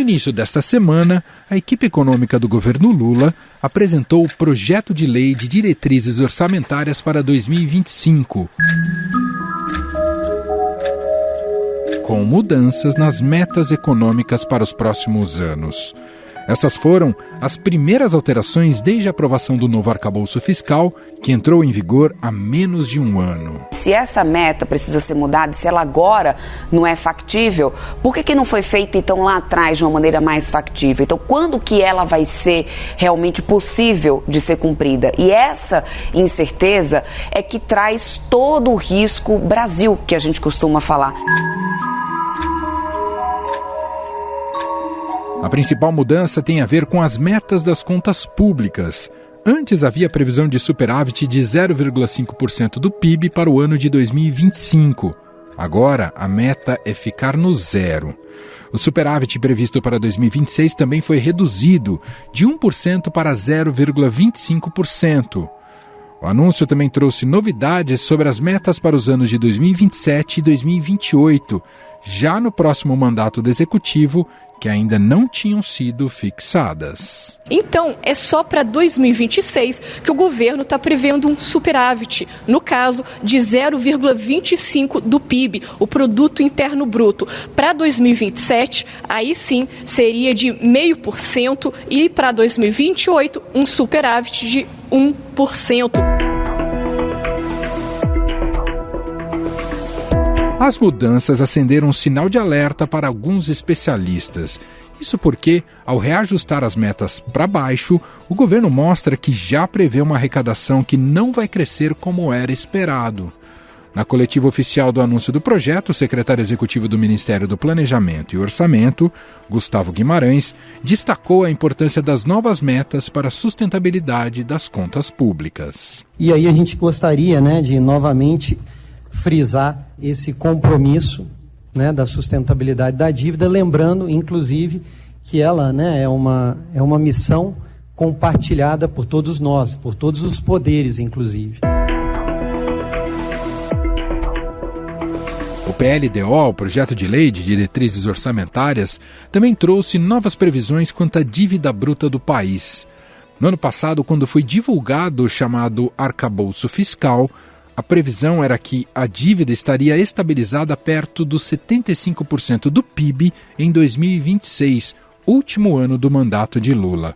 início desta semana, a equipe econômica do governo Lula apresentou o projeto de lei de diretrizes orçamentárias para 2025, com mudanças nas metas econômicas para os próximos anos. Essas foram as primeiras alterações desde a aprovação do novo arcabouço fiscal, que entrou em vigor há menos de um ano. Se essa meta precisa ser mudada, se ela agora não é factível, por que não foi feita então lá atrás de uma maneira mais factível? Então, quando que ela vai ser realmente possível de ser cumprida? E essa incerteza é que traz todo o risco Brasil, que a gente costuma falar. A principal mudança tem a ver com as metas das contas públicas. Antes havia previsão de superávit de 0,5% do PIB para o ano de 2025. Agora, a meta é ficar no zero. O superávit previsto para 2026 também foi reduzido de 1% para 0,25%. O anúncio também trouxe novidades sobre as metas para os anos de 2027 e 2028, já no próximo mandato do Executivo, que ainda não tinham sido fixadas. Então, é só para 2026 que o governo está prevendo um superávit, no caso de 0,25% do PIB, o Produto Interno Bruto. Para 2027, aí sim, seria de 0,5% e para 2028, um superávit de 1%. As mudanças acenderam um sinal de alerta para alguns especialistas. Isso porque, ao reajustar as metas para baixo, o governo mostra que já prevê uma arrecadação que não vai crescer como era esperado. Na coletiva oficial do anúncio do projeto, o secretário executivo do Ministério do Planejamento e Orçamento, Gustavo Guimarães, destacou a importância das novas metas para a sustentabilidade das contas públicas. E aí a gente gostaria, de novamente frisar esse compromisso, da sustentabilidade da dívida, lembrando, inclusive, que ela é uma missão compartilhada por todos nós, por todos os poderes, inclusive. O PLDO, o Projeto de Lei de Diretrizes Orçamentárias, também trouxe novas previsões quanto à dívida bruta do país. No ano passado, quando foi divulgado o chamado arcabouço fiscal, a previsão era que a dívida estaria estabilizada perto dos 75% do PIB em 2026, último ano do mandato de Lula.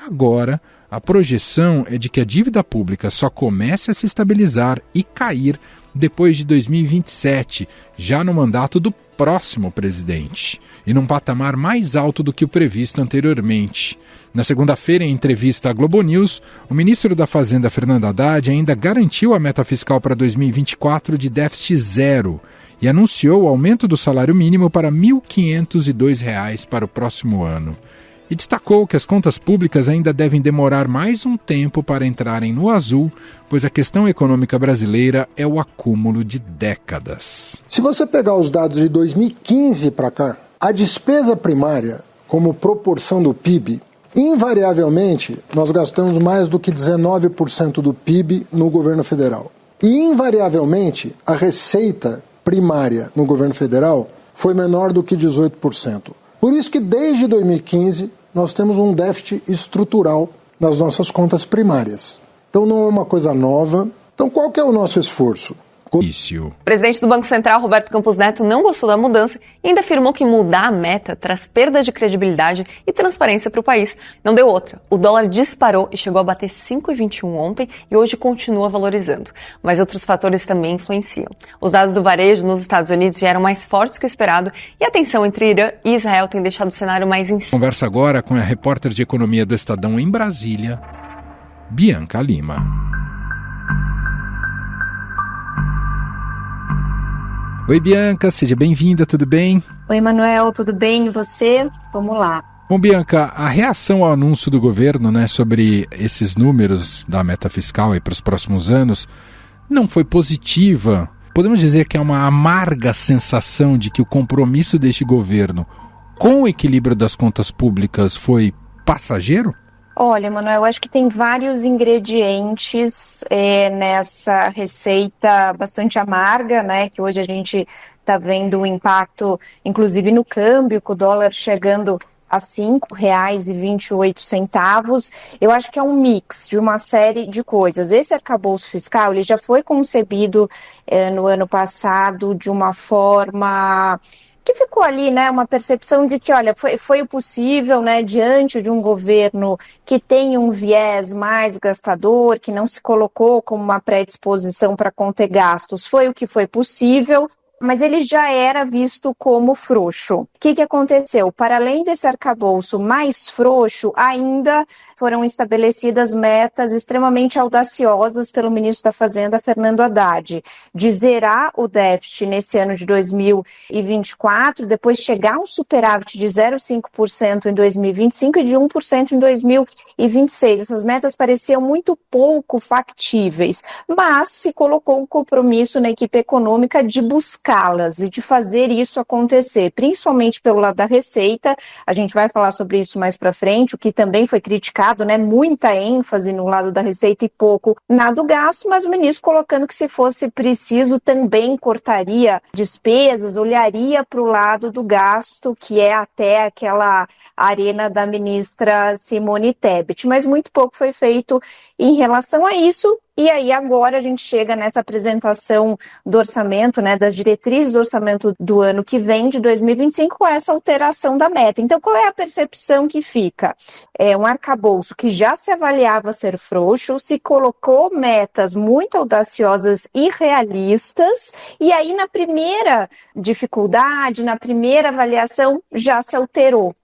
Agora, a projeção é de que a dívida pública só comece a se estabilizar e cair depois de 2027, já no mandato do próximo presidente, e num patamar mais alto do que o previsto anteriormente. Na segunda-feira, em entrevista à Globo News, o ministro da Fazenda, Fernando Haddad, ainda garantiu a meta fiscal para 2024 de déficit zero e anunciou o aumento do salário mínimo para R$ 1.502 para o próximo ano. E destacou que as contas públicas ainda devem demorar mais um tempo para entrarem no azul, pois a questão econômica brasileira é o acúmulo de décadas. Se você pegar os dados de 2015 para cá, a despesa primária, como proporção do PIB, invariavelmente nós gastamos mais do que 19% do PIB no governo federal. E invariavelmente a receita primária no governo federal foi menor do que 18%. Por isso que desde 2015 nós temos um déficit estrutural nas nossas contas primárias. Então não é uma coisa nova. Então qual que é o nosso esforço? O presidente do Banco Central, Roberto Campos Neto, não gostou da mudança e ainda afirmou que mudar a meta traz perda de credibilidade e transparência para o país. Não deu outra. O dólar disparou e chegou a bater 5,21 ontem e hoje continua valorizando. Mas outros fatores também influenciam. Os dados do varejo nos Estados Unidos vieram mais fortes que o esperado e a tensão entre Irã e Israel tem deixado o cenário mais instável. Conversa agora com a repórter de economia do Estadão em Brasília, Bianca Lima. Oi, Bianca, seja bem-vinda, tudo bem? Oi, Manuel, tudo bem? E você? Vamos lá. Bom, Bianca, a reação ao anúncio do governo, sobre esses números da meta fiscal para os próximos anos não foi positiva. Podemos dizer que é uma amarga sensação de que o compromisso deste governo com o equilíbrio das contas públicas foi passageiro? Olha, Manuel, eu acho que tem vários ingredientes nessa receita bastante amarga, que hoje a gente está vendo o impacto, inclusive no câmbio, com o dólar chegando a R$ 5,28. Eu acho que é um mix de uma série de coisas. Esse arcabouço fiscal ele já foi concebido no ano passado de uma forma que ficou ali, né, uma percepção de que, olha, foi o possível, né, diante de um governo que tem um viés mais gastador, que não se colocou como uma predisposição para conter gastos, foi o que foi possível, mas ele já era visto como frouxo. O que aconteceu? Para além desse arcabouço mais frouxo, ainda foram estabelecidas metas extremamente audaciosas pelo ministro da Fazenda, Fernando Haddad, de zerar o déficit nesse ano de 2024, depois chegar a um superávit de 0,5% em 2025 e de 1% em 2026. Essas metas pareciam muito pouco factíveis, mas se colocou um compromisso na equipe econômica de buscá-las e de fazer isso acontecer, principalmente pelo lado da Receita. A gente vai falar sobre isso mais para frente, o que também foi criticado, né? Muita ênfase no lado da Receita e pouco na do gasto, mas o ministro colocando que se fosse preciso também cortaria despesas, olharia para o lado do gasto, que é até aquela arena da ministra Simone Tebet, mas muito pouco foi feito em relação a isso. E aí agora a gente chega nessa apresentação do orçamento, né, das diretrizes do orçamento do ano que vem, de 2025, com essa alteração da meta. Então, qual é a percepção que fica? É um arcabouço que já se avaliava ser frouxo, se colocou metas muito audaciosas e realistas, e aí na primeira dificuldade, na primeira avaliação, já se alterou.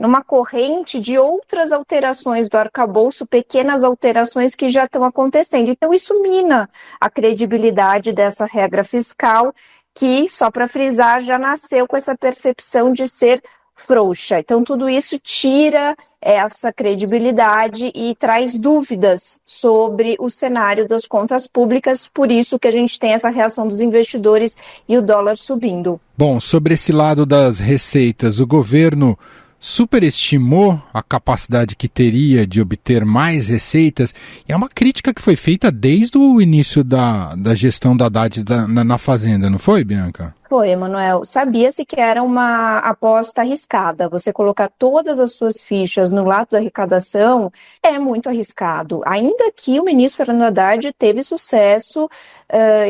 Numa corrente de outras alterações do arcabouço, pequenas alterações que já estão acontecendo. Então, isso mina a credibilidade dessa regra fiscal, que, só para frisar, já nasceu com essa percepção de ser frouxa. Então, tudo isso tira essa credibilidade e traz dúvidas sobre o cenário das contas públicas, por isso que a gente tem essa reação dos investidores e o dólar subindo. Bom, sobre esse lado das receitas, o governo superestimou a capacidade que teria de obter mais receitas, e é uma crítica que foi feita desde o início da gestão da Haddad na Fazenda, não foi, Bianca? Foi, Emanuel. Sabia-se que era uma aposta arriscada. Você colocar todas as suas fichas no lado da arrecadação é muito arriscado. Ainda que o ministro Fernando Haddad teve sucesso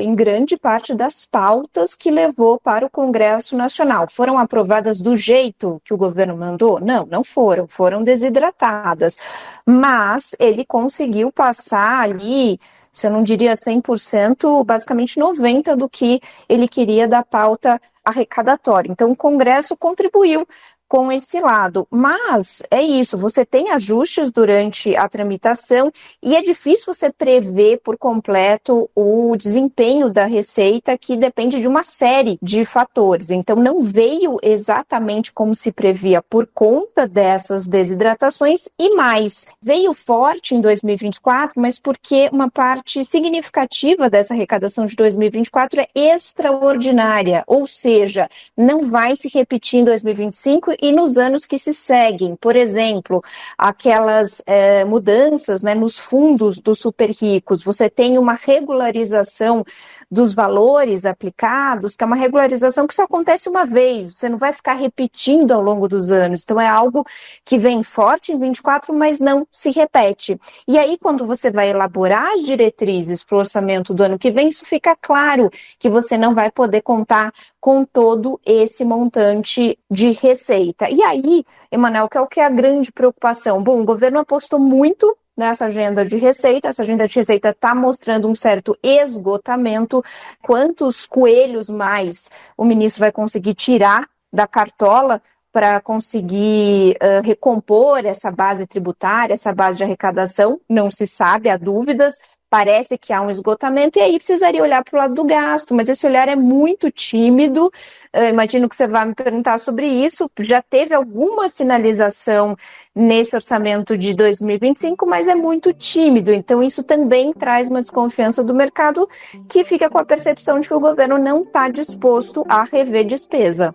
em grande parte das pautas que levou para o Congresso Nacional. Foram aprovadas do jeito que o governo mandou? Não, não foram. Foram desidratadas. Mas ele conseguiu passar ali, se eu não diria 100%, basicamente 90% do que ele queria da pauta arrecadatória. Então, o Congresso contribuiu com esse lado. Mas é isso, você tem ajustes durante a tramitação e é difícil você prever por completo o desempenho da Receita, que depende de uma série de fatores. Então, não veio exatamente como se previa por conta dessas desidratações e mais. Veio forte em 2024, mas porque uma parte significativa dessa arrecadação de 2024 é extraordinária, ou seja, não vai se repetir em 2025 e nos anos que se seguem. Por exemplo, aquelas mudanças, né, nos fundos dos super ricos, você tem uma regularização dos valores aplicados, que é uma regularização que só acontece uma vez, você não vai ficar repetindo ao longo dos anos. Então, é algo que vem forte em 24, mas não se repete. E aí, quando você vai elaborar as diretrizes para o orçamento do ano que vem, isso fica claro que você não vai poder contar com todo esse montante de receita. E aí, Emanuel, qual que é a grande preocupação? Bom, o governo apostou muito nessa agenda de receita, essa agenda de receita está mostrando um certo esgotamento. Quantos coelhos mais o ministro vai conseguir tirar da cartola para conseguir recompor essa base tributária, essa base de arrecadação? Não se sabe, há dúvidas. Parece que há um esgotamento e aí precisaria olhar para o lado do gasto, mas esse olhar é muito tímido. Eu imagino que você vai me perguntar sobre isso. Já teve alguma sinalização nesse orçamento de 2025, mas é muito tímido. Então isso também traz uma desconfiança do mercado, que fica com a percepção de que o governo não está disposto a rever despesa.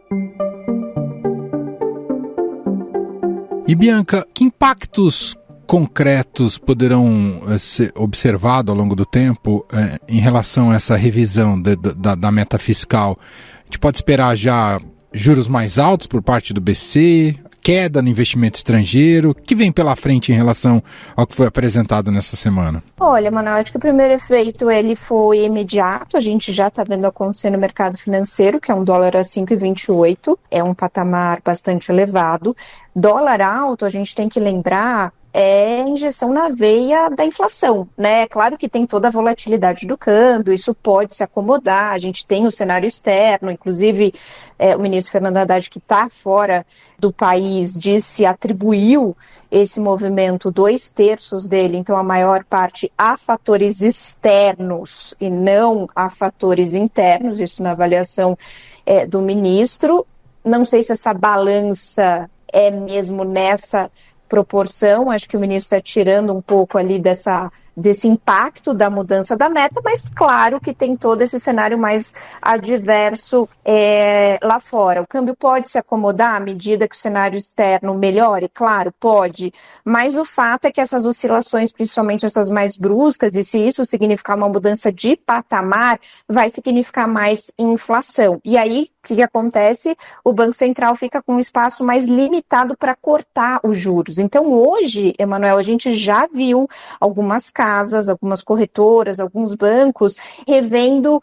E Bianca, que impactos concretos poderão ser observados ao longo do tempo em relação a essa revisão da meta fiscal? A gente pode esperar já juros mais altos por parte do BC? queda no investimento estrangeiro? O que vem pela frente em relação ao que foi apresentado nessa semana? Olha, Manuel, acho que o primeiro efeito ele foi imediato. A gente já está vendo acontecer no mercado financeiro, que é um dólar a 5,28. É um patamar bastante elevado. Dólar alto, a gente tem que lembrar, é injeção na veia da inflação, né? É claro que tem toda a volatilidade do câmbio, isso pode se acomodar, a gente tem o cenário externo, inclusive o ministro Fernando Haddad, que está fora do país, atribuiu esse movimento 2/3 dele, então a maior parte a fatores externos e não a fatores internos, isso na avaliação do ministro. Não sei se essa balança é mesmo nessa proporção, acho que o ministro está tirando um pouco ali desse impacto da mudança da meta, mas claro que tem todo esse cenário mais adverso lá fora. O câmbio pode se acomodar à medida que o cenário externo melhore? Claro, pode, mas o fato é que essas oscilações, principalmente essas mais bruscas, e se isso significar uma mudança de patamar, vai significar mais inflação. E aí, o que acontece? O Banco Central fica com um espaço mais limitado para cortar os juros. Então, hoje, Emanuel, a gente já viu algumas casas, algumas corretoras, alguns bancos revendo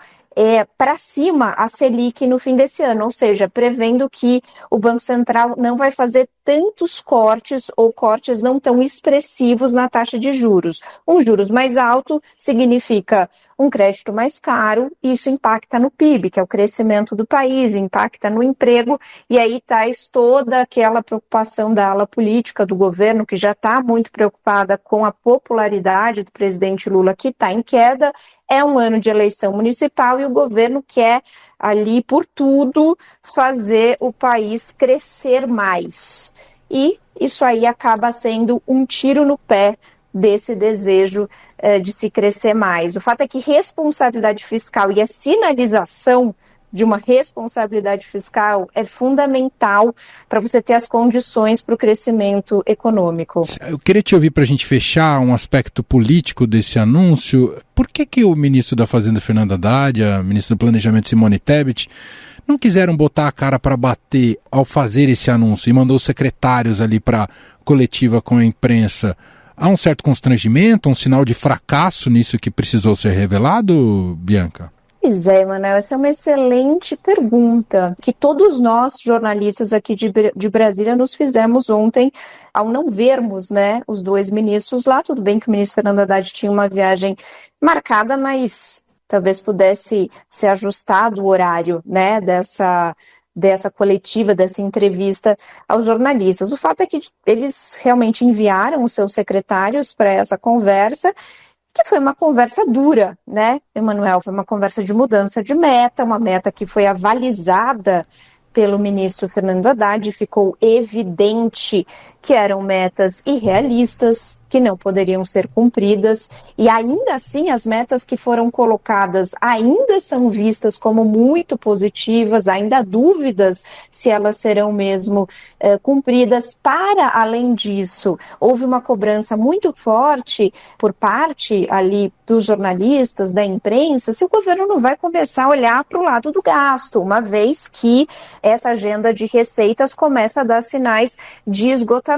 para cima a Selic no fim desse ano, ou seja, prevendo que o Banco Central não vai fazer tantos cortes ou cortes não tão expressivos na taxa de juros. Um juros mais alto significa um crédito mais caro, e isso impacta no PIB, que é o crescimento do país, impacta no emprego, e aí traz toda aquela preocupação da ala política do governo, que já está muito preocupada com a popularidade do presidente Lula, que está em queda. É um ano de eleição municipal e o governo quer, ali por tudo, fazer o país crescer mais. E isso aí acaba sendo um tiro no pé desse desejo de se crescer mais. O fato é que responsabilidade fiscal e a sinalização de uma responsabilidade fiscal é fundamental para você ter as condições para o crescimento econômico. Eu queria te ouvir para a gente fechar um aspecto político desse anúncio. Por que o ministro da Fazenda, Fernando Haddad, a ministra do Planejamento, Simone Tebet, não quiseram botar a cara para bater ao fazer esse anúncio e mandou os secretários ali para a coletiva com a imprensa? Há um certo constrangimento, um sinal de fracasso nisso que precisou ser revelado, Bianca? Pois é, Manuel, essa é uma excelente pergunta que todos nós, jornalistas aqui de Brasília, nos fizemos ontem ao não vermos, né, os dois ministros lá. Tudo bem que o ministro Fernando Haddad tinha uma viagem marcada, mas talvez pudesse ser ajustado o horário, né, dessa coletiva, dessa entrevista aos jornalistas. O fato é que eles realmente enviaram os seus secretários para essa conversa, que foi uma conversa dura, né, Emanuel? Foi uma conversa de mudança de meta, uma meta que foi avalizada pelo ministro Fernando Haddad. Ficou evidente que eram metas irrealistas, que não poderiam ser cumpridas, e ainda assim as metas que foram colocadas ainda são vistas como muito positivas, ainda há dúvidas se elas serão mesmo cumpridas. Para além disso, houve uma cobrança muito forte por parte ali dos jornalistas, da imprensa, se o governo não vai começar a olhar para o lado do gasto, uma vez que essa agenda de receitas começa a dar sinais de esgotamento.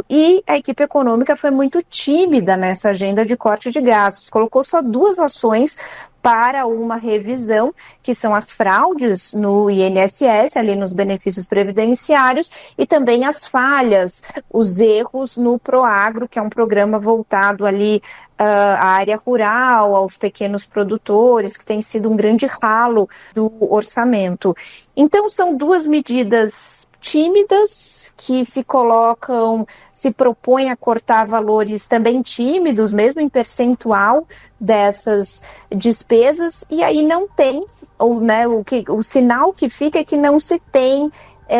E a equipe econômica foi muito tímida nessa agenda de corte de gastos, colocou só 2 ações para uma revisão, que são as fraudes no INSS, ali nos benefícios previdenciários, e também as falhas, os erros no Proagro, que é um programa voltado ali à área rural, aos pequenos produtores, que tem sido um grande ralo do orçamento. Então, são 2 medidas tímidas, que se propõem a cortar valores também tímidos, mesmo em percentual dessas despesas, e aí não tem, o sinal que fica é que não se tem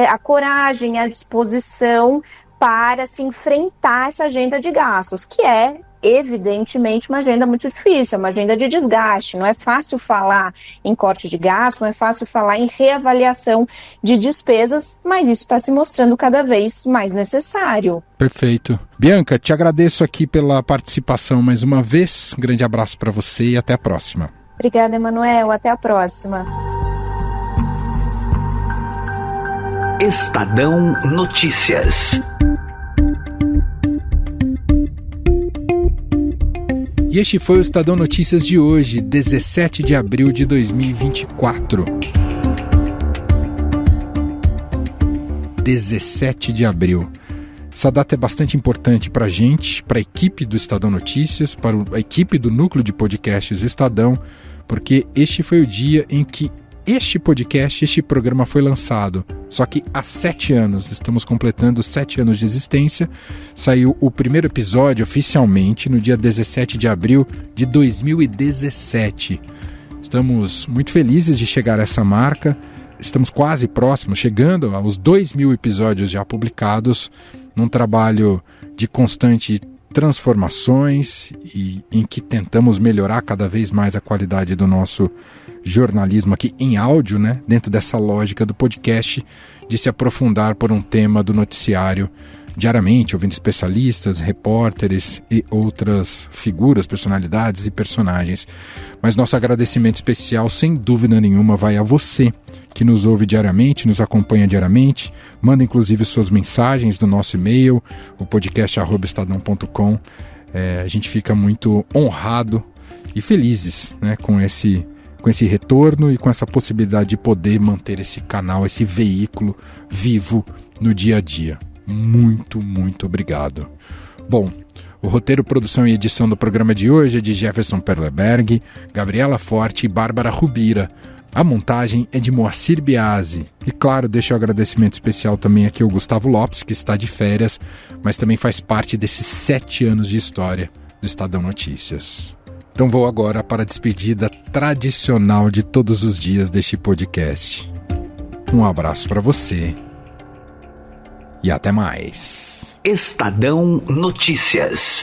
a coragem, a disposição para se enfrentar essa agenda de gastos, que é evidentemente uma agenda muito difícil, é uma agenda de desgaste. Não é fácil falar em corte de gasto, não é fácil falar em reavaliação de despesas, mas isso está se mostrando cada vez mais necessário. Perfeito. Bianca, te agradeço aqui pela participação mais uma vez. Um grande abraço para você e até a próxima. Obrigada, Emanuel. Até a próxima. Estadão Notícias. E este foi o Estadão Notícias de hoje, 17 de abril de 2024. 17 de abril. Essa data é bastante importante para a gente, para a equipe do Estadão Notícias, para a equipe do núcleo de podcasts Estadão, porque este foi o dia em que este programa foi lançado. Só que há 7 anos, estamos completando 7 anos de existência. Saiu o primeiro episódio oficialmente no dia 17 de abril de 2017. Estamos muito felizes de chegar a essa marca. Estamos quase próximos, chegando aos 2.000 episódios já publicados, num trabalho de constante transformações e em que tentamos melhorar cada vez mais a qualidade do nosso jornalismo aqui em áudio, né? Dentro dessa lógica do podcast, de se aprofundar por um tema do noticiário diariamente, ouvindo especialistas, repórteres e outras figuras, personalidades e personagens. Mas nosso agradecimento especial, sem dúvida nenhuma, vai a você que nos ouve diariamente, nos acompanha diariamente, manda inclusive suas mensagens do nosso e-mail, o podcast@estadão.com. A gente fica muito honrado e felizes, né, com esse retorno e com essa possibilidade de poder manter esse canal, esse veículo vivo no dia a dia. Muito, muito obrigado. Bom, o roteiro, produção e edição do programa de hoje é de Jefferson Perleberg, Gabriela Forte e Bárbara Rubira. A montagem é de Moacir Biasi. E claro, deixo o agradecimento especial também aqui ao Gustavo Lopes, que está de férias, mas também faz parte desses 7 anos de história do Estadão Notícias. Então vou agora para a despedida tradicional de todos os dias deste podcast. Um abraço para você e até mais. Estadão Notícias.